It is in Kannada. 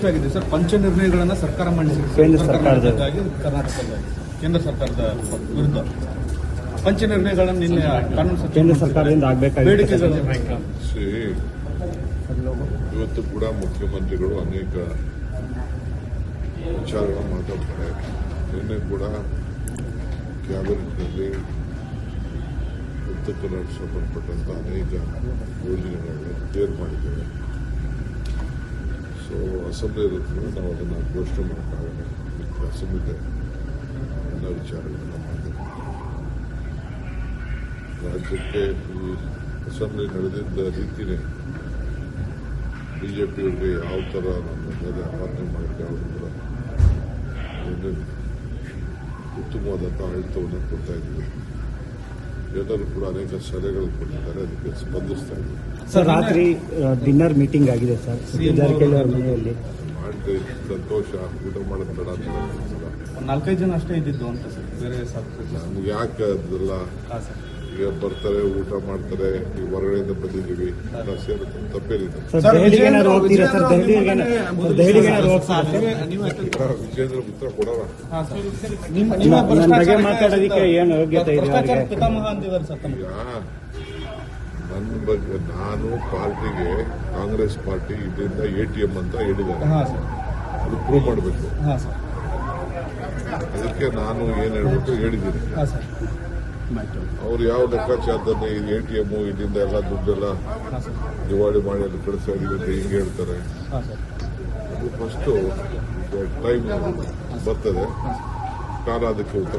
ಆಗಿದೆ ಸರ್. ಪಂಚ ನಿರ್ಣಯಗಳನ್ನ ಸರ್ಕಾರ ಮಂಡಿಸಿದೆ ಕೇಂದ್ರ ಸರ್ಕಾರದ ಕೇಂದ್ರ ಸರ್ಕಾರದ ವಿರುದ್ಧ ಪಂಚ ನಿರ್ಣಯಗಳನ್ನು ನಿನ್ನೆ ಕಾನೂನು ಕೇಂದ್ರ ಸರ್ಕಾರದಿಂದ ಆಗಬೇಕಾಗಿದೆ. ಇವತ್ತು ಕೂಡ ಮುಖ್ಯಮಂತ್ರಿಗಳು ಅನೇಕ ವಿಚಾರಗಳನ್ನು ಮಾತಾಡ್ತಾರೆ. ನಿನ್ನೆ ಕೂಡ ಕ್ಯಾಬಿನೆಟ್ನಲ್ಲಿ ಉತ್ತರ ಕನ್ನಡ ಸಂಬಂಧಪಟ್ಟಂತ ಅನೇಕ ಯೋಜನೆಗಳನ್ನು ಕ್ಲಿಯರ್ ಮಾಡಿದ್ದೇವೆ. ಸೊ ಅಸೆಂಬ್ಲಿ ಇರೋದ್ರಿಂದ ನಾವು ಅದನ್ನು ಘೋಷಣೆ ಮಾಡೋಕ್ಕಾಗಲ್ಲ. ಅಸೆಂಬ್ಲಿಗೆ ಎಲ್ಲ ವಿಚಾರಗಳನ್ನು ಮಾಡಿದ್ದೇವೆ. ರಾಜ್ಯಕ್ಕೆ ಈ ಅಸೆಂಬ್ಲಿ ನಡೆದಿದ್ದ ರೀತಿಯೇ ಬಿಜೆಪಿಯವರಿಗೆ ಯಾವ ಥರ ನಮ್ಮ ಮೇಲೆ ಆರಾಧನೆ ಮಾಡೋಕ್ಕೆ ಯಾವುದು ಕೂಡ ಉತ್ತಮವಾದಂಥ ಆಡಳಿತವನ್ನು ಕೊಡ್ತಾ ಇದ್ದೀವಿ. ಎಲ್ಲರೂ ಕೂಡ ಅನೇಕ ಸಲಹೆಗಳು ಕೊಟ್ಟಿದ್ದಾರೆ, ಅದಕ್ಕೆ ಸ್ಪಂದಿಸ್ತಾ ಇದ್ದೀವಿ. ಸರ್, ರಾತ್ರಿ ಡಿನ್ನರ್ ಮೀಟಿಂಗ್ ಆಗಿದೆ ಸರ್ ಜಾರಕಿಹೊಳಿ ಅವರ ಮನೆಯಲ್ಲಿ. ಮಾಡಿದ್ರೆ ಸಂತೋಷ. ಊಟ ಮಾಡೋದು ಬೇಡ ಅಂತ 4-5 ಜನ ಅಷ್ಟೇ ಇದ್ದಿದ್ದು ಅಂತ ಸರ್. ಬೇರೆ ನಮ್ಗೆ ಯಾಕೆ ಅದೆಲ್ಲ ಈಗ ಬರ್ತಾರೆ, ಊಟ ಮಾಡ್ತಾರೆ, ಈ ಹೊರಗಡೆಯಿಂದ ಬಂದಿದ್ದೀವಿ, ಸೇರುತ್ತೆ, ತಪ್ಪೇನಿದೆ. ವಿಜೇಂದ್ರ ಉತ್ತರ ಕೊಡೋಣ. ಮಾತಾಡೋದಕ್ಕೆ ಏನು ಯೋಗ್ಯತೆ ಇದೆ? ನನ್ನ ಬಗ್ಗೆ ನಾನು ಪಾರ್ಟಿಗೆ, ಕಾಂಗ್ರೆಸ್ ಪಾರ್ಟಿ ಇದರಿಂದ ATM ಅಂತ ಹೇಳಿದ್ದಾರೆ. ಅದು ಪ್ರೂವ್ ಮಾಡಬೇಕು. ಅದಕ್ಕೆ ನಾನು ಏನ್ ಹೇಳ್ಬೇಕು ಹೇಳಿದ್ದೀನಿ. ಅವ್ರು ಯಾವ ಲೆಕ್ಕಾಚಾರದಲ್ಲಿ ATM ಇಲ್ಲಿಂದ ಎಲ್ಲ ದುಡ್ಡೆಲ್ಲ ದಿವಾಳಿ ಮಾಡಿ ಅಲ್ಲಿ ಕಳಿಸ್ತಾ ಇದೀವಿ ಹಿಂಗೆ ಹೇಳ್ತಾರೆ. ಅದು ಫಸ್ಟು ಟೈಮ್ ಬರ್ತದೆ, ಕಾಲ ಅದಕ್ಕೆ ಉತ್ತರ